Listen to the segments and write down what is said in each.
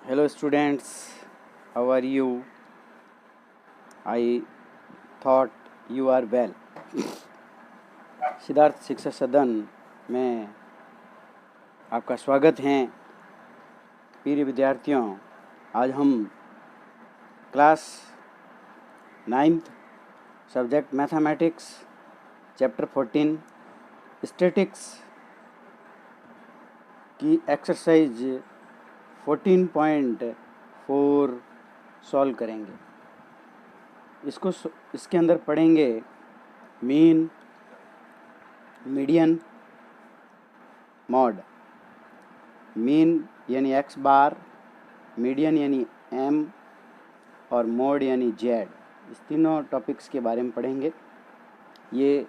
Hello students, how are you? I thought you are well. Siddharth शिक्षा सदन में आपका स्वागत है। प्रिय विद्यार्थियों, आज हम class 9th subject mathematics chapter 14 statics की एक्सरसाइज 14.4 सॉल्व करेंगे। इसके अंदर पढ़ेंगे मीन, मीडियन, मॉड। मीन यानी एक्स बार, मीडियन यानी एम और मॉड यानी जेड। इस तीनों टॉपिक्स के बारे में पढ़ेंगे। ये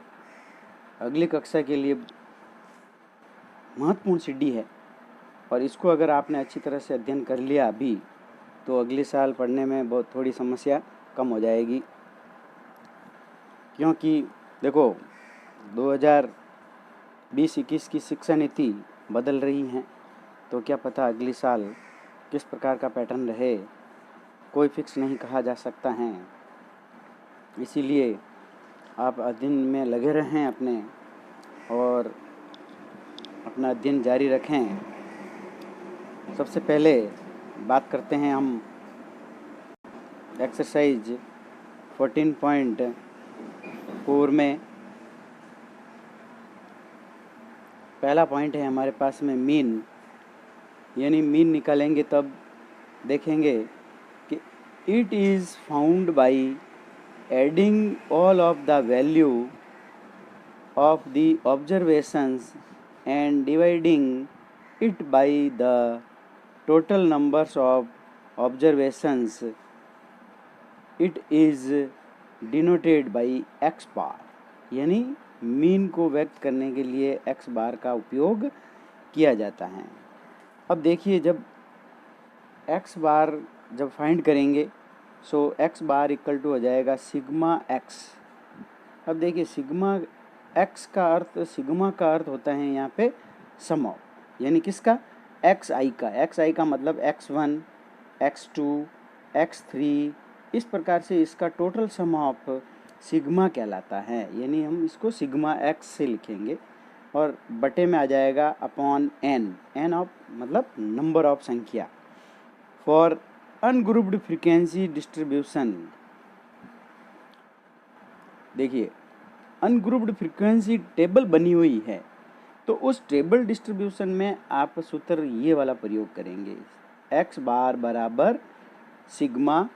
अगली कक्षा के लिए महत्वपूर्ण सीढ़ी है और इसको अगर आपने अच्छी तरह से अध्ययन कर लिया अभी, तो अगले साल पढ़ने में बहुत थोड़ी समस्या कम हो जाएगी। क्योंकि देखो 2020-21 की शिक्षा नीति बदल रही हैं, तो क्या पता अगले साल किस प्रकार का पैटर्न रहे, कोई फिक्स नहीं कहा जा सकता है। इसीलिए आप अध्ययन में लगे रहें अपने और अपना अध्ययन जारी रखें। सबसे पहले बात करते हैं हम एक्सरसाइज 14.4 में। पहला पॉइंट है हमारे पास में मीन, यानी मीन निकालेंगे तब देखेंगे कि it is found by adding all of the value of the observations and dividing it by the total numbers of observations. It is denoted by x bar, यानी मीन को व्यक्त करने के लिए x बार का उपयोग किया जाता है। अब देखिए, जब x बार जब फाइंड करेंगे सो x बार इक्वल टू हो जाएगा सिग्मा x। अब देखिए सिग्मा x का अर्थ, सिग्मा का अर्थ होता है यहाँ पे सम ऑफ, यानी किसका, एक्स आई का। एक्स आई का मतलब x1, x2, x3, इस प्रकार से इसका टोटल सम ऑफ सिग्मा कहलाता है। यानी हम इसको सिग्मा x से लिखेंगे और बटे में आ जाएगा अपॉन n। n ऑफ मतलब नंबर ऑफ संख्या। फॉर अनग्रुप्ड फ्रीक्वेंसी डिस्ट्रीब्यूशन, देखिए अनग्रुप्ड फ्रीक्वेंसी टेबल बनी हुई है, तो उस टेबल डिस्ट्रीब्यूशन में आप सूत्र ये वाला प्रयोग करेंगे, x बार बराबर सिग्मा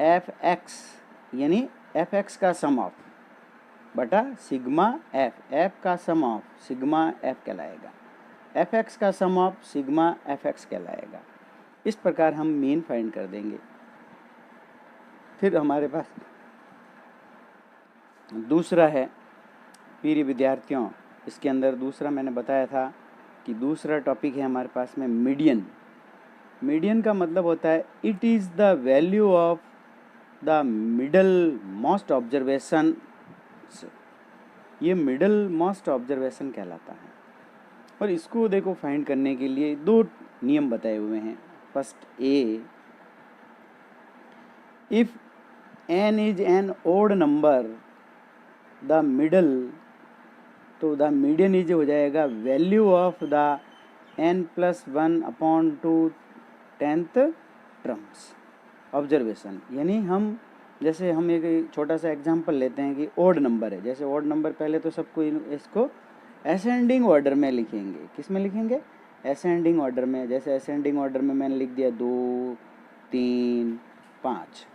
एफ एक्स, यानी एफ एक्स का सम ऑफ बटा सिग्मा एफ, एफ का सम ऑफ सिग्मा एफ कहलाएगा, एफ एक्स का सम ऑफ सिग्मा एफ एक्स कहलाएगा। इस प्रकार हम मीन फाइंड कर देंगे। फिर हमारे पास दूसरा है, प्रिय विद्यार्थियों, इसके अंदर दूसरा मैंने बताया था कि दूसरा टॉपिक है हमारे पास में मीडियन। मीडियन का मतलब होता है it is the value of the middle most observation. ये मिडल मोस्ट ऑब्जर्वेशन कहलाता है। और इसको देखो फाइंड करने के लिए दो नियम बताए हुए हैं। First A, if n is an odd number the middle, तो द मीडियन इज हो जाएगा value of the n+1 upon 2/10 terms observation. यानी हम जैसे हम एक छोटा सा एग्जांपल लेते हैं कि ओड नंबर है, जैसे ओड नंबर पहले तो सबको इसको असेंडिंग ऑर्डर में लिखेंगे। किस में लिखेंगे, असेंडिंग ऑर्डर में। जैसे असेंडिंग ऑर्डर में मैंने लिख दिया 2, 3, 5।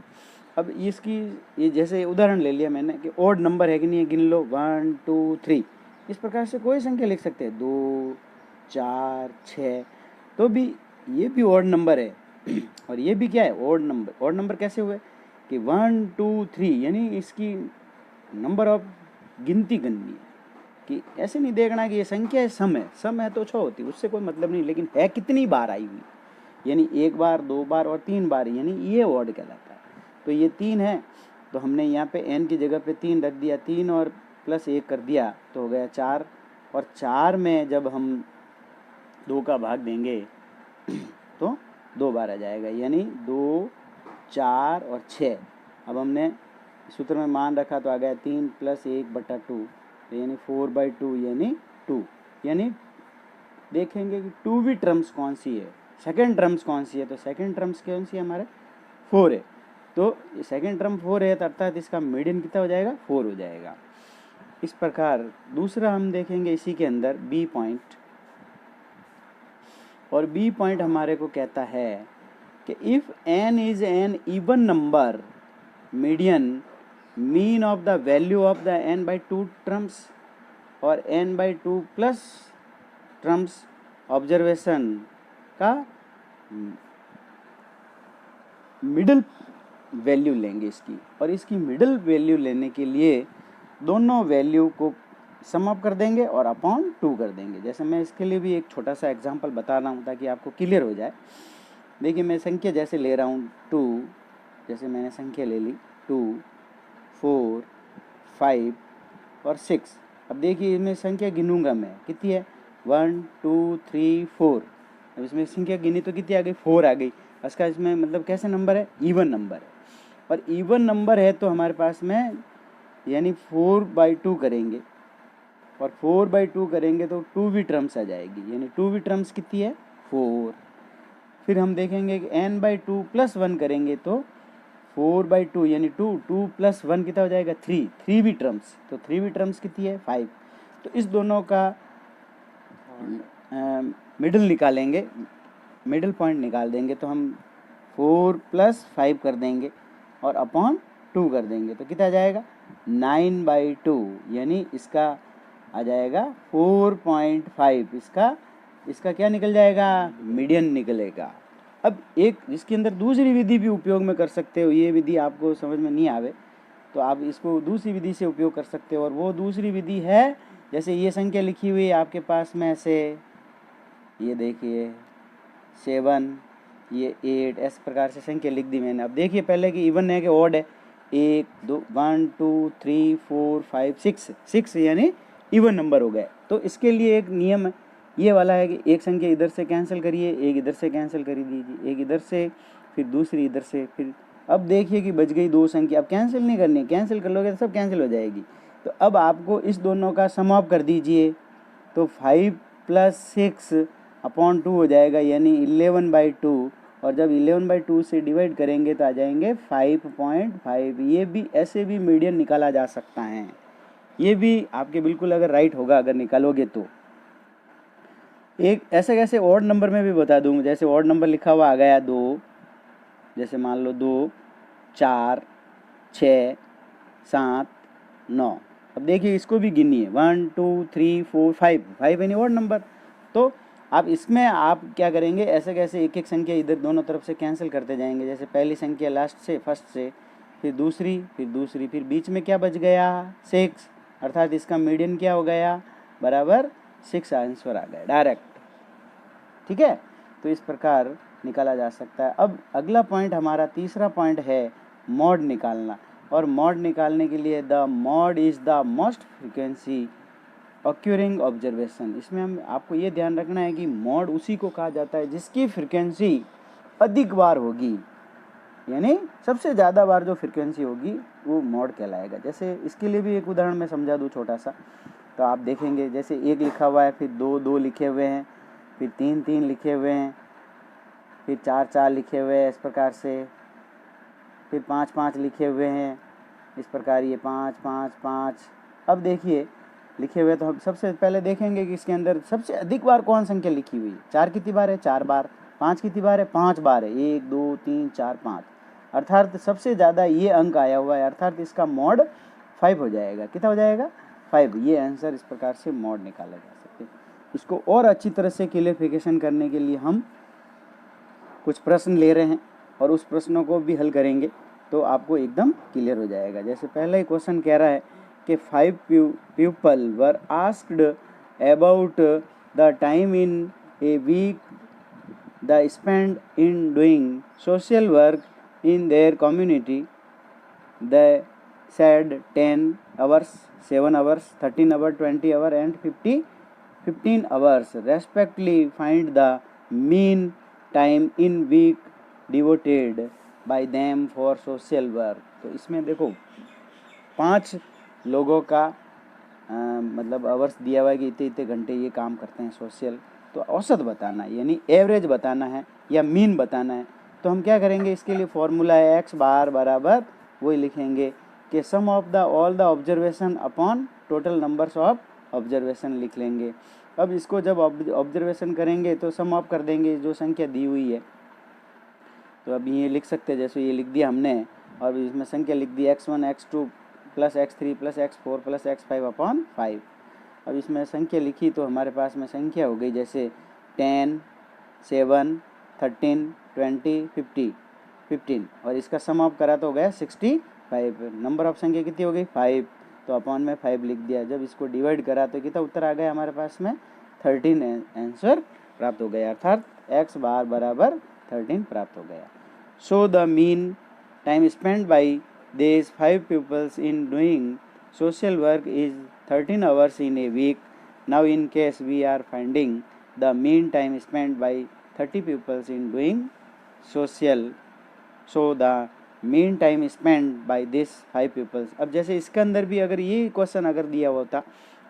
अब इसकी ये जैसे उदाहरण ले लिया मैंने कि ओड नंबर है कि नहीं है, गिन लो 1, 2, 3, इस प्रकार से कोई संख्या लिख सकते हैं, 2, 4, 6, तो भी ये भी ओड नंबर है और ये भी क्या है, ओड नंबर। ओड नंबर कैसे हुए कि 1, 2, 3, यानी इसकी नंबर ऑफ गिनती करनी है कि ऐसे नहीं देखना कि ये संख्या है, सम है, सम है तो 6 होती, उससे कोई मतलब नहीं, लेकिन है कितनी बार आई हुई, यानी 1 बार, 2 बार और 3 बार, यानी ये ओड कहलाता है। तो ये 3 है, तो हमने यहाँ पे n की जगह पे 3 रख दिया, 3 और +1 कर दिया तो हो गया 4। और 4 में जब हम 2 का भाग देंगे तो 2 बार आ जाएगा, यानी 2, 4 और 6। अब हमने सूत्र में मान रखा तो आ गया 3 + 1/2, तो यानी 4/2 यानी 2। यानी देखेंगे कि 2 भी टर्म्स कौन सी है, सेकंड टर्म्स कौन सी है, तो सेकंड टर्म्स कौन सी है हमारे 4 है, तो सेकंड टर्म 4 है, तो अर्थात इसका मीडियन कितना हो जाएगा 4 हो जाएगा। इस प्रकार दूसरा हम देखेंगे इसी के अंदर बी पॉइंट, और बी पॉइंट हमारे को कहता है कि if n is N even number, median mean of the value of the n/2 terms और n/2 प्लस टर्म्स ऑब्जर्वेशन का मिडल वैल्यू लेंगे इसकी, और इसकी मिडल वैल्यू लेने के लिए दोनों वैल्यू को सम अप कर देंगे और अपॉन 2 कर देंगे। जैसे मैं इसके लिए भी एक छोटा सा एग्जांपल बता रहा हूँ ताकि आपको क्लियर हो जाए। देखिए मैं संख्या जैसे ले रहा हूँ 2, जैसे मैंने संख्या ले ली 2, 4, 5 और 6। अब देखिए इसमें संख्या गिनूंगा मैं, कितनी है 1, 2, 3, 4। अब इसमें संख्या गिनी तो कितनी आ गई 4 आ गई। इसका इसमें मतलब कैसे नंबर है, इवन नंबर है, और इवन नंबर है तो हमारे पास में यानी 4/2 करेंगे, और 4/2 करेंगे तो 2 भी टर्म्स आ जाएगी, यानी 2 भी टर्म्स कितनी है 4। फिर हम देखेंगे कि n/2 + 1 करेंगे तो 4/2 यानी 2 + 1 कितना हो जाएगा 3 भी टर्म्स, तो 3 भी टर्म्स कितनी है 5। तो इस दोनों का मिडल निकालेंगे, मिडल पॉइंट निकाल देंगे, तो हम 4 + 5 कर देंगे और अपॉन 2 कर देंगे, तो कितना आ जाएगा 9/2, यानी इसका आ जाएगा 4.5। इसका क्या निकल जाएगा, मीडियन निकलेगा। अब एक इसके अंदर दूसरी विधि भी उपयोग में कर सकते हो, ये विधि आपको समझ में नहीं आवे तो आप इसको दूसरी विधि से उपयोग कर सकते हो, और वो दूसरी विधि है जैसे ये संख्या लिखी हुई है आपके पास में ऐसे, ये देखिए 7, ये 8, इस प्रकार से संख्या लिख दी मैंने। अब देखिए पहले कि इवन है कि ऑड है, 1, 2, 1, 2, 3, 4, 5, 6 यानी इवन नंबर हो गए। तो इसके लिए एक नियम है ये वाला है कि एक संख्या इधर से कैंसिल करिए, एक इधर से कैंसिल कर दीजिए, एक इधर से फिर दूसरी इधर से, फिर अब देखिए कि बच गई 2 संख्या। अब कैंसिल नहीं करनी, कैंसिल कर लोगे तो सब कैंसिल हो जाएगी। तो अब आपको इस दोनों का सम ऑफ कर दीजिए, तो 5 + 6/2 हो जाएगा, यानी 11/2, और जब 11/2 से डिवाइड करेंगे तो आ जाएंगे 5.5। ये भी ऐसे भी मीडियन निकाला जा सकता है, ये भी आपके बिल्कुल अगर राइट होगा अगर निकालोगे तो। एक ऐसे कैसे ऑड नंबर में भी बता दूँ, जैसे ऑड नंबर लिखा हुआ आ गया 2, जैसे मान लो 2, 4, 6, 7, 9। अब देखिए इसको भी गिनिए 1, 2, 3, 4, 5 यानी ऑड नंबर। तो अब इसमें आप क्या करेंगे, ऐसे कैसे एक एक संख्या इधर दोनों तरफ से कैंसिल करते जाएंगे। जैसे पहली संख्या लास्ट से फर्स्ट से, फिर दूसरी, फिर बीच में क्या बच गया 6, अर्थात इसका मीडियन क्या हो गया बराबर 6 आंसर आ गया डायरेक्ट। ठीक है, तो इस प्रकार निकाला जा सकता है। अब अगला पॉइंट हमारा तीसरा पॉइंट है मॉड निकालना, और मॉड निकालने के लिए the mode is the most frequency occurring observation. इसमें हम आपको ये ध्यान रखना है कि मॉड उसी को कहा जाता है जिसकी फ्रीक्वेंसी अधिक बार होगी, यानी सबसे ज़्यादा बार जो फ्रीक्वेंसी होगी वो मॉड कहलाएगा। जैसे इसके लिए भी एक उदाहरण मैं समझा दूँ छोटा सा, तो आप देखेंगे जैसे 1 लिखा हुआ है, फिर 2, 2 लिखे हुए हैं, फिर 3, 3 लिखे हुए हैं, फिर 4, 4 लिखे हुए हैं इस प्रकार से, फिर 5, 5 लिखे हुए हैं इस प्रकार, ये 5, 5, 5। अब देखिए लिखे हुए, तो हम सबसे पहले देखेंगे कि इसके अंदर सबसे अधिक बार कौन संख्या लिखी हुई है। 4 कितनी बार है 4 बार, 5 कितनी बार है 5 बार है, 1, 2, 3, 4, 5, अर्थात सबसे ज़्यादा ये अंक आया हुआ है, अर्थात इसका मॉड 5 हो जाएगा। कितना हो जाएगा 5। ये आंसर इस प्रकार से मॉड निकाला जा सकते हैं। इसको और अच्छी तरह से क्लियरिफिकेशन करने के लिए हम कुछ प्रश्न ले रहे हैं और उस प्रश्नों को भी हल करेंगे तो आपको एकदम क्लियर हो जाएगा। जैसे पहला ही क्वेश्चन कह रहा है कि 5 people were asked about the time in a week the spend in doing social work in their community. They said 10 hours, 7 hours, 13 hours, 20 hours and 15 hours respectively. Find the mean time in week devoted by them for social work. तो इसमें देखो 5 लोगों का मतलब hours दिया हुआ है कि इतने इतने घंटे ये काम करते हैं सोशल, तो औसत बताना है यानी एवरेज बताना है या मीन बताना है। तो हम क्या करेंगे, इसके लिए फॉर्मूला है एक्स बार बराबर वही लिखेंगे कि sum of the all the observation upon total numbers of observation लिख लेंगे। अब इसको जब ऑब्जर्वेशन करेंगे तो सम ऑफ कर देंगे जो संख्या दी हुई है। तो अब ये लिख सकते हैं, जैसे ये लिख दिया हमने और इसमें संख्या लिख दी x1 x2 plus x3 plus x4 plus x5 upon 5। अब इसमें संख्या लिखी तो हमारे पास में संख्या हो गई जैसे 10, 7, 13, 20, 50, 15 और इसका सम ऑफ करा तो हो गया 65। नंबर ऑफ संख्या कितनी हो गई 5, तो अपॉन में 5 लिख दिया। जब इसको डिवाइड करा तो कितना उत्तर आ गया हमारे पास में 13 आंसर प्राप्त हो गया, अर्थात x बार बराबर 13 प्राप्त हो गया। So the mean time spend by these 5 pupils in doing social work is 13 hours in a week. Now in case we are finding the mean time spent by 30 pupils in doing social, so the mean time spent by these 5 pupils। अब जैसे इसके अंदर भी अगर ये question अगर दिया होता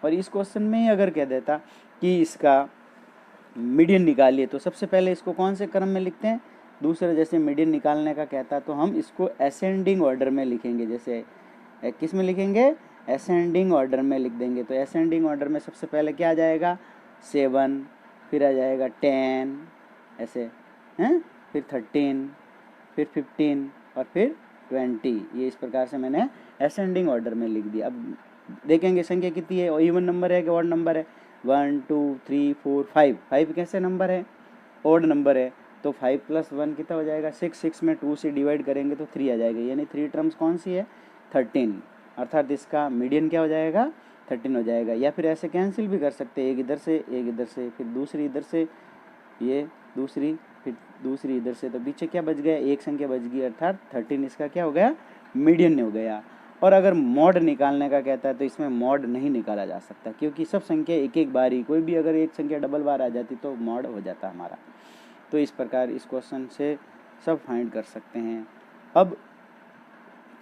और इस क्वेश्चन में ही अगर कह देता कि इसका मीडियन निकालिए, तो सबसे पहले इसको कौन से क्रम में लिखते हैं, दूसरा जैसे मीडियन निकालने का कहता तो हम इसको असेंडिंग ऑर्डर में लिखेंगे। जैसे किस में लिखेंगे, असेंडिंग ऑर्डर में लिख देंगे। तो असेंडिंग ऑर्डर में सबसे पहले क्या आ जाएगा 7, फिर आ जाएगा 10 ऐसे हैं, फिर 13, फिर 15 और फिर 20। ये इस प्रकार से मैंने असेंडिंग ऑर्डर में लिख दिया। अब देखेंगे संख्या कितनी है, इवन नंबर है कि ऑड नंबर है, 1 2 3 4 5। 5 कैसे नंबर है, ऑड नंबर है, तो 5 + 1 कितना हो जाएगा 6। 6 में 2 से डिवाइड करेंगे तो 3 आ जाएगा, यानी 3 टर्म्स कौन सी है 13, अर्थात इसका मीडियन क्या हो जाएगा 13 हो जाएगा। या फिर ऐसे कैंसिल भी कर सकते हैं, एक इधर से एक इधर से, फिर दूसरी इधर से, ये दूसरी, फिर दूसरी इधर से, तो पीछे क्या बच गया, एक संख्या बच गई, अर्थात 13 इसका क्या हो गया मीडियन हो गया। और अगर मॉड निकालने का कहता है तो इसमें मॉड नहीं निकाला जा सकता, क्योंकि सब संख्या एक एक बार ही, कोई भी अगर एक संख्या डबल बार आ जाती तो मॉड हो जाता हमारा। तो इस प्रकार इस क्वेश्चन से सब फाइंड कर सकते हैं। अब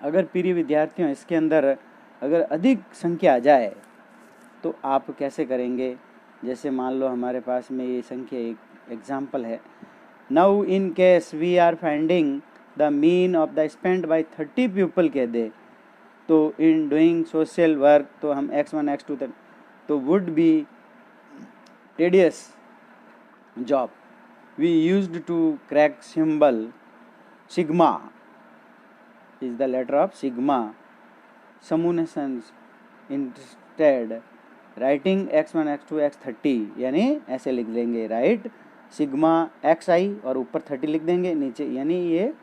अगर प्रिय विद्यार्थियों इसके अंदर अगर अधिक संख्या आ जाए तो आप कैसे करेंगे, जैसे मान लो हमारे पास में ये संख्या एक एग्जाम्पल है, now in case we are finding the mean of the spend by 30 people कह दे, तो इन डूइंग सोशल वर्क, तो हम x1 x2 तक, तो would be tedious job, we used to crack symbol sigma is the letter of sigma summations instead writing x1 x2 x30, यानी ऐसे लिख लेंगे, राइट सिग्मा xi और ऊपर 30 लिख देंगे नीचे, यानी ये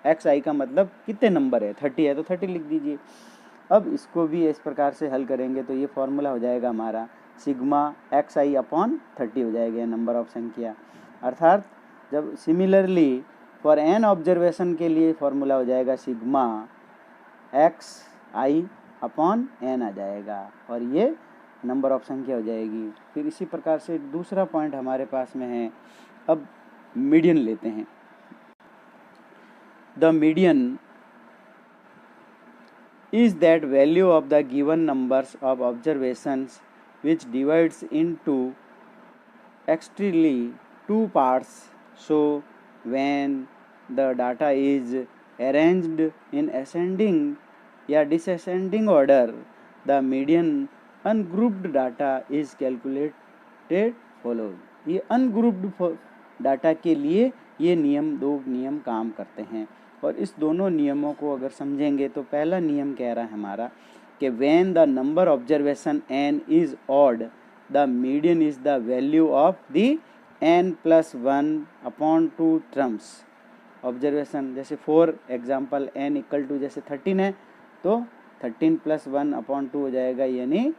xi का मतलब कितने नंबर है 30 है तो 30 लिख दीजिए। अब इसको भी इस प्रकार से हल करेंगे तो ये फॉर्मूला हो जाएगा हमारा सिग्मा xi अपॉन 30 हो जाएगा नंबर ऑफ संख्या, अर्थात जब सिमिलरली फॉर एन ऑब्जर्वेशन के लिए फॉर्मूला हो जाएगा सिग्मा xi अपॉन एन आ जाएगा और ये नंबर ऑफ संख्या हो जाएगी। फिर इसी प्रकार से दूसरा पॉइंट हमारे पास में है, अब मीडियन लेते हैं। The median is that value of the given numbers of observations which divides into extremely 2 parts. So when the data is arranged in ascending या descending order, the median ungrouped data is calculated follows। ये ungrouped data के लिए ये दो नियम काम करते हैं और इस दोनों नियमों को अगर समझेंगे तो पहला नियम कह रहा है हमारा कि when the number observation n is odd the median is the value of the n + 1 upon 2 terms observation. जैसे फॉर एग्जांपल n = जैसे 13 है तो 13 + 1 अपॉन 2 हो जाएगा, यानी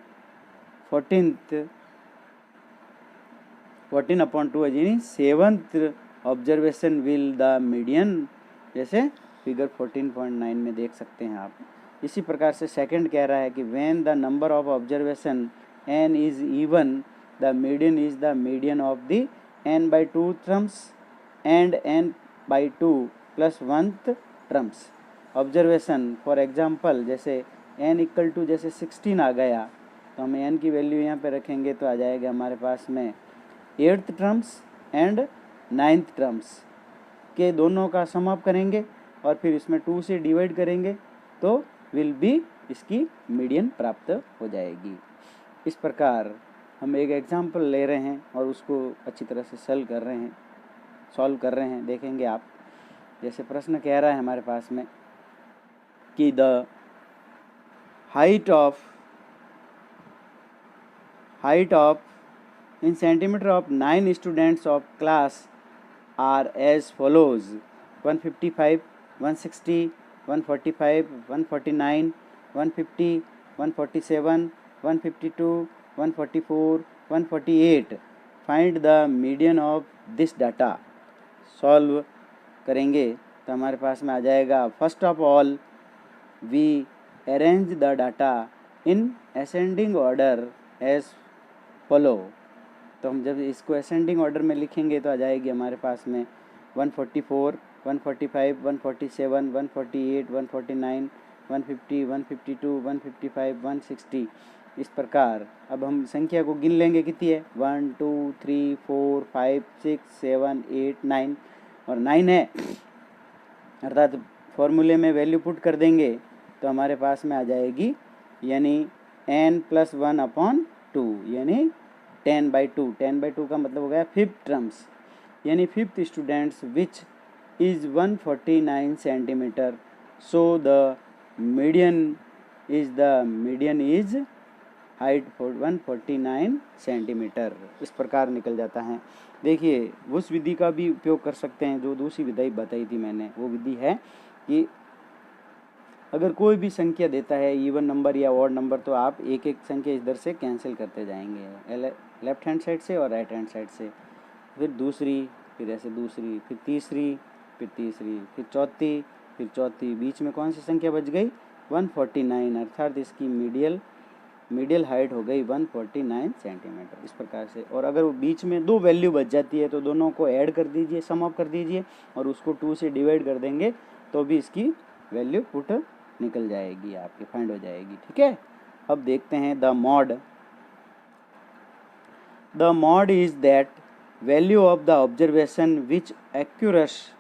14 अपॉन 2 यानी 7th observation will the median, जैसे फिगर 14.9 में देख सकते हैं आप। इसी प्रकार से सेकंड कह रहा है कि when the number of observation n is even the median is the median of the n/2 terms and n by 2 plus 1th terms. Observation for example, जैसे n इक्वल टू जैसे 16 आ गया तो हम n की वैल्यू यहाँ पे रखेंगे तो आ जाएगा हमारे पास में 8th terms and 9th terms के दोनों का सम अप करेंगे और फिर इसमें 2 से डिवाइड करेंगे तो विल बी इसकी मीडियन प्राप्त हो जाएगी। इस प्रकार हम एक एग्जाम्पल ले रहे हैं और उसको अच्छी तरह से सॉल्व कर रहे हैं। देखेंगे आप, जैसे प्रश्न कह रहा है हमारे पास में कि the height of in centimetre of 9 students of class are as follows: 155, 160, 145, 149, 150, 147, 152, 144, 148. Find the median of this data. Solve करेंगे तो हमारे पास में आ जाएगा, first of all we arrange the data in ascending order as follow. तो हम जब इसको असेंडिंग ऑर्डर में लिखेंगे तो आ जाएगी हमारे पास में 144, 145, 147, 148, 149, 150, 152, 155, 160। इस प्रकार अब हम संख्या को गिन लेंगे, कितनी है 1 2 3 4 5 6 7 8 9 और 9 है, अर्थात फॉर्मूले में वैल्यू पुट कर देंगे तो हमारे पास में आ जाएगी यानी n + 1/2 यानी 10/2। 10/2 का मतलब हो गया 5th टर्म्स, यानी 5th students which is 149 centimetre. So the median is height 149 centimetre. इस प्रकार निकल जाता है। देखिए उस विधि का भी उपयोग कर सकते हैं जो दूसरी विधि बताई थी मैंने। वो विधि है कि अगर कोई भी संख्या देता है इवन नंबर या ऑड नंबर तो आप एक एक संख्या इधर से कैंसिल करते जाएंगे, लेफ्ट हैंड साइड से और राइट हैंड साइड से, फिर दूसरी, फिर ऐसे दूसरी, फिर तीसरी, फिर तीसरी, फिर चौथी, बीच में कौन सी संख्या बच गई 149, अर्थात इसकी मीडियल हाइट हो गई 149 सेंटीमीटर। इस प्रकार से, और अगर बीच में 2 वैल्यू बच जाती है तो दोनों को ऐड कर दीजिए, सम अप कर दीजिए और उसको 2 से डिवाइड कर देंगे तो भी इसकी वैल्यू पुट निकल जाएगी, आपकी फाइंड हो जाएगी। ठीक है, अब देखते हैं the mod is that value of the observation which Accuris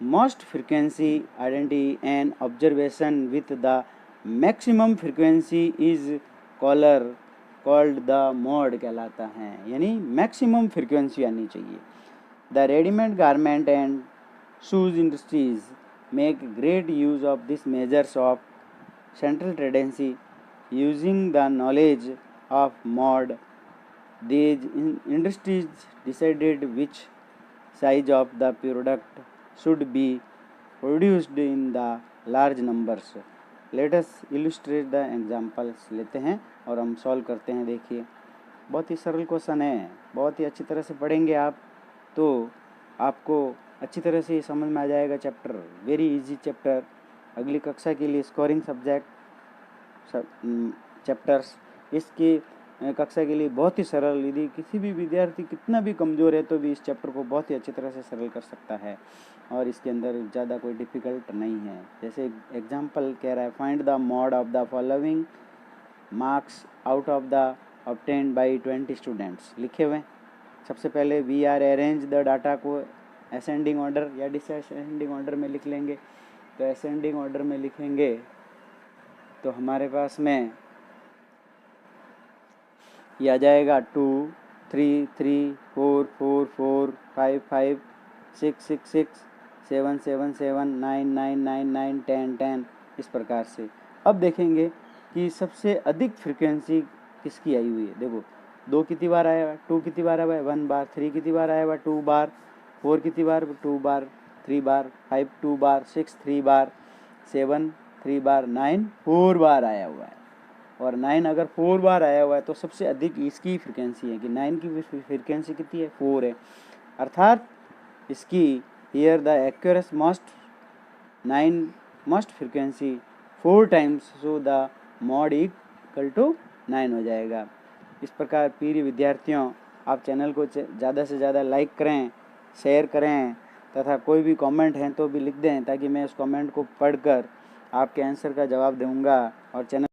most frequency identity and observation with the maximum frequency is called the mode कहलाता है, यानी मैक्सिमम फ्रीक्वेंसी आनी चाहिए। The readymade garment and shoes industries make great use of this measures of central tendency. Using the knowledge of mode, these industries decided which size of the product should be produced in the large numbers. Let us illustrate the examples. लेते हैं और हम solve करते हैं। देखिए बहुत ही सरल question है, बहुत ही अच्छी तरह से पढ़ेंगे आप तो आपको अच्छी तरह से समझ में आ जाएगा चैप्टर, वेरी इजी चैप्टर। अगली कक्षा के लिए स्कोरिंग सब्जेक्ट चैप्टर्स इसकी कक्षा के लिए बहुत ही सरल, यदि किसी भी विद्यार्थी कितना भी कमज़ोर है तो भी इस चैप्टर को बहुत ही अच्छी तरह से सरल कर सकता है और इसके अंदर ज़्यादा कोई डिफ़िकल्ट नहीं है। जैसे एग्जांपल कह रहा है, find the mode of the following marks out of the obtained by 20 students. लिखे हुए सबसे पहले we are arrange the data को असेंडिंग ऑर्डर या डिसअसेंडिंग ऑर्डर में लिख लेंगे। तो असेंडिंग ऑर्डर में लिखेंगे तो हमारे पास में यह आ जाएगा 2 3 3 4 4 4 5 5 6 6 6 7 7 7 9 9 9 9 10 10। इस प्रकार से अब देखेंगे कि सबसे अधिक फ्रीक्वेंसी किसकी आई हुई है। देखो 2 कितनी बार आया हुआ, 2 कितनी बार आया हुआ 1 बार, 3 कितनी बार आया हुआ 2 बार, 4 कितनी बार 2 बार 3 बार, 5 2 बार, 6 3 बार, 7 3 बार, 9 4 बार आया हुआ है। और 9 अगर 4 बार आया हुआ है तो सबसे अधिक इसकी फ्रीक्वेंसी है कि 9 की फ्रीक्वेंसी कितनी है 4 है, अर्थात इसकी here the occurs most frequency 4 times, so the mode equal to 9 हो जाएगा। इस प्रकार प्रिय विद्यार्थियों, आप चैनल को ज़्यादा से ज़्यादा लाइक करें शेयर करें तथा कोई भी कमेंट हैं तो भी लिख दें ताकि मैं उस कमेंट को पढ़कर आपके आंसर का जवाब दूंगा और चैनल